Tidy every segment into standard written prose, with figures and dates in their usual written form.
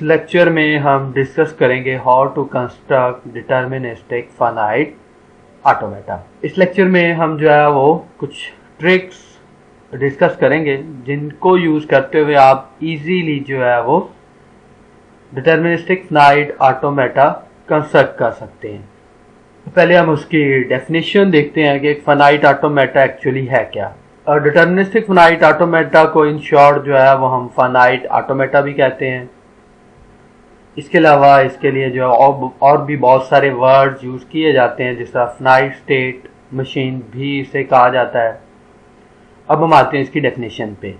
Lecture में हम discuss करेंगे how to construct deterministic finite automata. इस लेक्चर में हम जो है वो कुछ ट्रिक्स डिस्कस करेंगे जिनको यूज़ करते हुए आप इजीली जो है वो डिटर्मिनिस्टिक फाइनाइट ऑटोमेटा कंस्ट्रक्ट कर सकते हैं। पहले हम उसकी डेफिनेशन देखते हैं कि एक फाइनाइट ऑटोमेटा एक्चुअली है क्या। और डिटर्मिनिस्टिक फाइनाइट ऑटोमेटा को इन शॉर्ट जो है वो हम फाइनाइट ऑटोमेटा भी कहते हैं। इसके अलावा इसके लिए जो है और भी बहुत सारे वर्ड्स यूज़ किए जाते हैं, जिस तरह फाइनाइट स्टेट मशीन भी इसे कहा जाता है। अब हम आते हैं इसकी डेफिनेशन पे।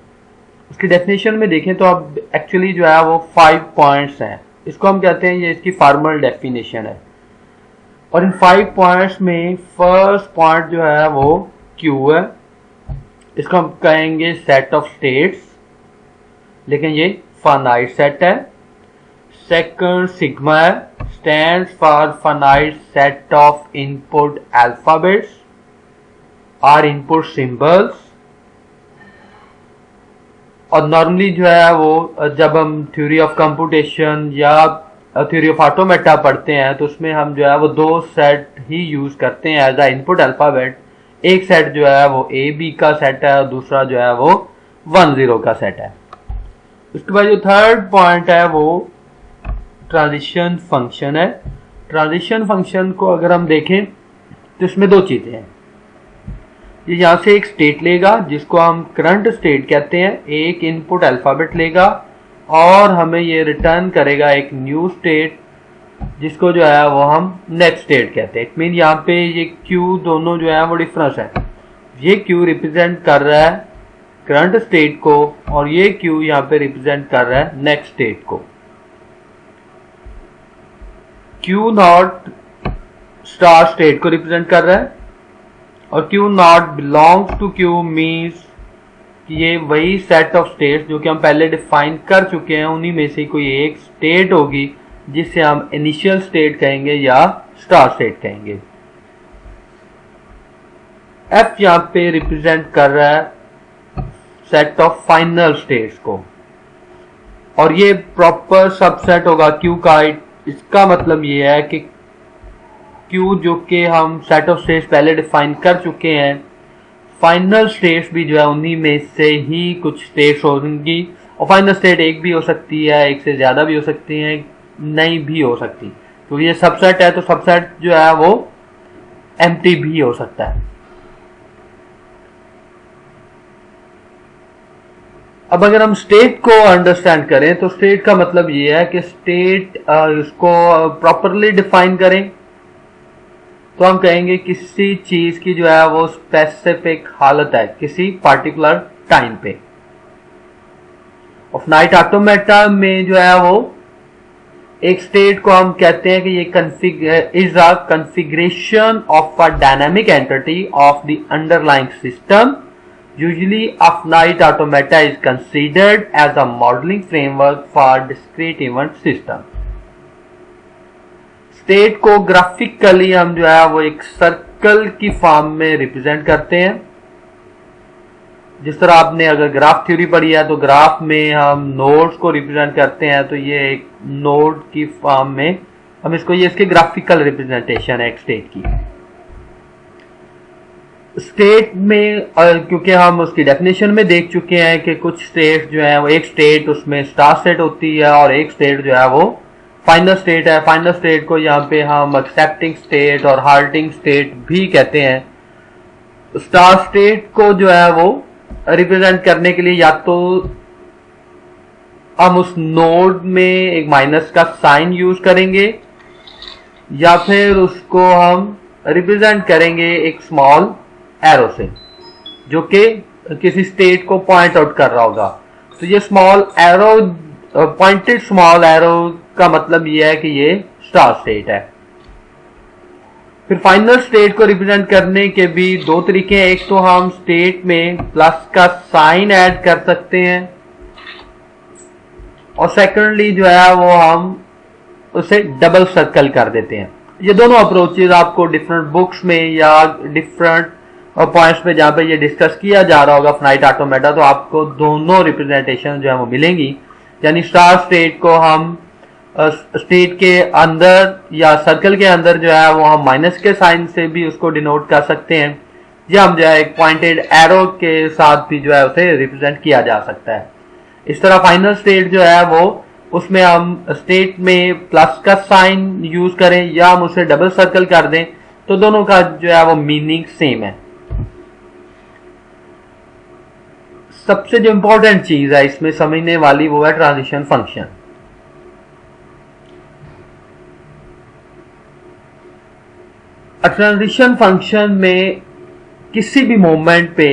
उसकी डेफिनेशन में देखें तो अब एक्चुअली जो है वो 5 पॉइंट्स हैं। इसको हम कहते हैं ये इसकी फॉर्मल डेफिनेशन है। और इन 5 पॉइंट्स में फर्स्ट पॉइंट जो है वो क्यू है। इसको हम कहेंगे सेट ऑफ स्टेट्स, लेकिन ये फाइनाइट सेट है। सेकंड सिग्मा है, stands for finite set of input alphabets और इनपुट सिंबल्स। और नॉर्मली जो है वो जब हम थ्योरी ऑफ कंप्यूटेशन या थ्योरी ऑफ ऑटोमेटा पढ़ते हैं तो उसमें हम जो है वो 2 सेट ही यूज करते हैं एज अ इनपुट अल्फाबेट। एक सेट जो है वो ए बी का सेट है और दूसरा जो है वो 1 0 का सेट है। उसके बाद जो थर्ड पॉइंट है वो ट्रांजिशन फंक्शन है। ट्रांजिशन फंक्शन को अगर हम देखें तो इसमें 2 चीजें हैं। ये यहाँ से एक स्टेट लेगा जिसको हम करंट स्टेट कहते हैं, एक इनपुट अल्फाबेट लेगा और हमें ये रिटर्न करेगा एक न्यू स्टेट जिसको जो है वो हम नेक्स्ट स्टेट कहते हैं। इट मीन यहाँ पे ये क्यू दोनों जो है वो डिफरेंस है। ये क्यू रिप्रेजेंट कर रहा है करंट स्टेट को और ये क्यू यहाँ पे रिप्रेजेंट कर रहा है नेक्स्ट स्टेट को। क्यू नॉट स्टार स्टेट को रिप्रेजेंट कर रहा है और q naught belongs to q means कि ये वही सेट ऑफ स्टेट्स जो कि हम पहले डिफाइन कर चुके हैं, उन्हीं में से कोई एक स्टेट होगी जिसे हम इनिशियल स्टेट कहेंगे या स्टार स्टेट कहेंगे। एफ यहां पे रिप्रेजेंट कर रहा है सेट ऑफ फाइनल स्टेट्स को और ये प्रॉपर सबसेट होगा क्यू का। इसका मतलब ये है कि क्यू जो कि हम सेट ऑफ स्टेट्स पहले डिफाइन कर चुके हैं, फाइनल स्टेट्स भी जो है उन्हीं में से ही कुछ स्टेट्स होंगी। और फाइनल स्टेट एक भी हो सकती है, एक से ज्यादा भी हो सकती है, नहीं भी हो सकती। तो ये सबसेट है तो सबसेट जो है वो एम्प्टी भी हो सकता है। अब अगर हम स्टेट को अंडरस्टैंड करें तो स्टेट का मतलब ये है कि स्टेट इसको प्रॉपरली डिफाइन करें तो हम कहेंगे किसी चीज की जो है वो स्पेसिफिक हालत है किसी पार्टिकुलर टाइम पे। और नाइट ऑटोमेटा में जो है वो एक स्टेट को हम कहते हैं कि ये is a configuration of a dynamic entity of the underlying system. Usually a finite automata is considered as a modelling framework for discrete event system. State को ग्राफिकली हम जो है वो एक सर्कल की फॉर्म में रिप्रेजेंट करते हैं। जिस तरह आपने अगर ग्राफ थ्योरी पढ़ी है तो ग्राफ में हम नोड्स को रिप्रेजेंट करते हैं, तो ये एक नोड की फॉर्म में हम इसको, ये इसके ग्राफिकल रिप्रेजेंटेशन है एक स्टेट की। स्टेट में क्योंकि हम उसकी डेफिनेशन में देख चुके हैं कि कुछ स्टेट जो है वो, एक स्टेट उसमें स्टार स्टेट होती है और एक स्टेट जो है वो फाइनल स्टेट है। फाइनल स्टेट को यहाँ पे हम एक्सेप्टिंग स्टेट और हाल्टिंग स्टेट भी कहते हैं। स्टार स्टेट को जो है वो रिप्रेजेंट करने के लिए या तो हम उस नोड में एक माइनस का साइन यूज करेंगे या फिर उसको हम रिप्रेजेंट करेंगे एक स्मॉल एरो से जो कि किसी स्टेट को पॉइंट आउट कर रहा होगा। तो ये small arrow, pointed small arrow का मतलब ये है कि ये स्टार स्टेट है। फिर फाइनल स्टेट को रिप्रेजेंट करने के भी 2 तरीके हैं। एक तो हम स्टेट में प्लस का साइन ऐड कर सकते हैं और सेकेंडली जो है वो हम उसे डबल सर्कल कर देते हैं। ये दोनों अप्रोचेज आपको डिफरेंट बुक्स में या डिफरेंट पॉइंट्स पे जहां पे ये डिस्कस किया जा रहा होगा फाइनाइट ऑटोमेटा, तो आपको दोनों रिप्रेजेंटेशन जो है वो मिलेंगी। यानी स्टार स्टेट को हम स्टेट के अंदर या सर्कल के अंदर जो है वो हम माइनस के साइन से भी उसको डिनोट कर सकते हैं, या हम जो है एक पॉइंटेड एरो के साथ भी जो है उसे रिप्रेजेंट किया जा सकता है। इस तरह फाइनल स्टेट जो है वो उसमें हम स्टेट में प्लस का साइन यूज करें या हम उसे डबल सर्कल कर दें, तो दोनों का जो है वो मीनिंग सेम है। सबसे जो इंपॉर्टेंट चीज है इसमें समझने वाली वो है ट्रांजिशन फंक्शन। ट्रांजिशन फंक्शन में किसी भी मोमेंट पे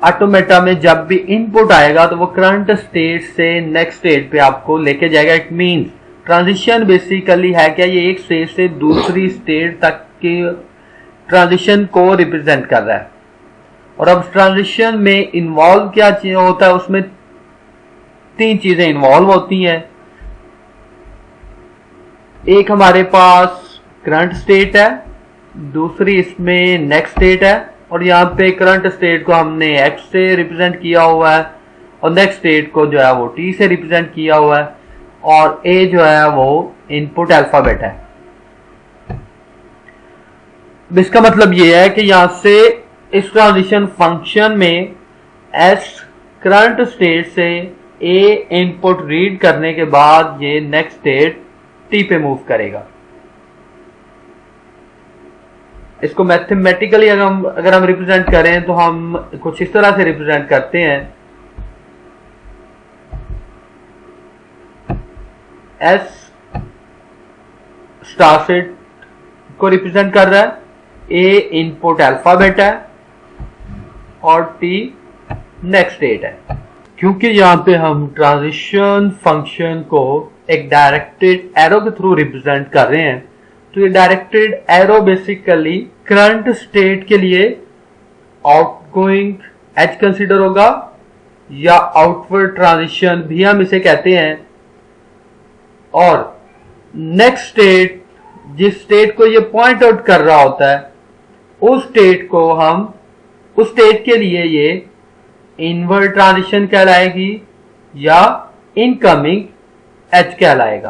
ऑटोमेटा में जब भी इनपुट आएगा तो वो करंट स्टेट से नेक्स्ट स्टेट पे आपको लेके जाएगा। इट मींस ट्रांजिशन बेसिकली है क्या, ये एक स्टेट से दूसरी स्टेट तक के ट्रांजिशन को रिप्रेजेंट कर रहा है। और अब ट्रांजिशन में इन्वॉल्व क्या चीज होता है, उसमें तीन चीजें इन्वॉल्व होती हैं। एक हमारे पास करंट स्टेट है, दूसरी इसमें नेक्स्ट स्टेट है, और यहाँ पे करंट स्टेट को हमने x से रिप्रेजेंट किया हुआ है और नेक्स्ट स्टेट को जो है वो t से रिप्रेजेंट किया हुआ है, और a जो है वो इनपुट अल्फाबेट है। इसका मतलब ये है कि यहां से इस ट्रांजिशन फंक्शन में s करंट स्टेट से a इनपुट रीड करने के बाद ये नेक्स्ट स्टेट t पे मूव करेगा। इसको मैथमेटिकली अगर हम रिप्रेजेंट करें तो हम कुछ इस तरह से रिप्रेजेंट करते हैं। S स्टार सेट को रिप्रेजेंट कर रहा है, A इनपुट अल्फाबेट है और T नेक्स्ट स्टेट है। क्योंकि यहां पे हम ट्रांजिशन फंक्शन को एक डायरेक्टेड एरो के थ्रू रिप्रेजेंट कर रहे हैं, तो ये directed arrow basically current state के लिए आउटगोइंग एज कंसीडर होगा, या आउटवर्ड ट्रांजिशन भी हम इसे कहते हैं। और नेक्स्ट स्टेट, जिस स्टेट को ये पॉइंट आउट कर रहा होता है, उस स्टेट के लिए ये इनवर्ड ट्रांजिशन कहलाएगी या इनकमिंग एज कहलाएगा।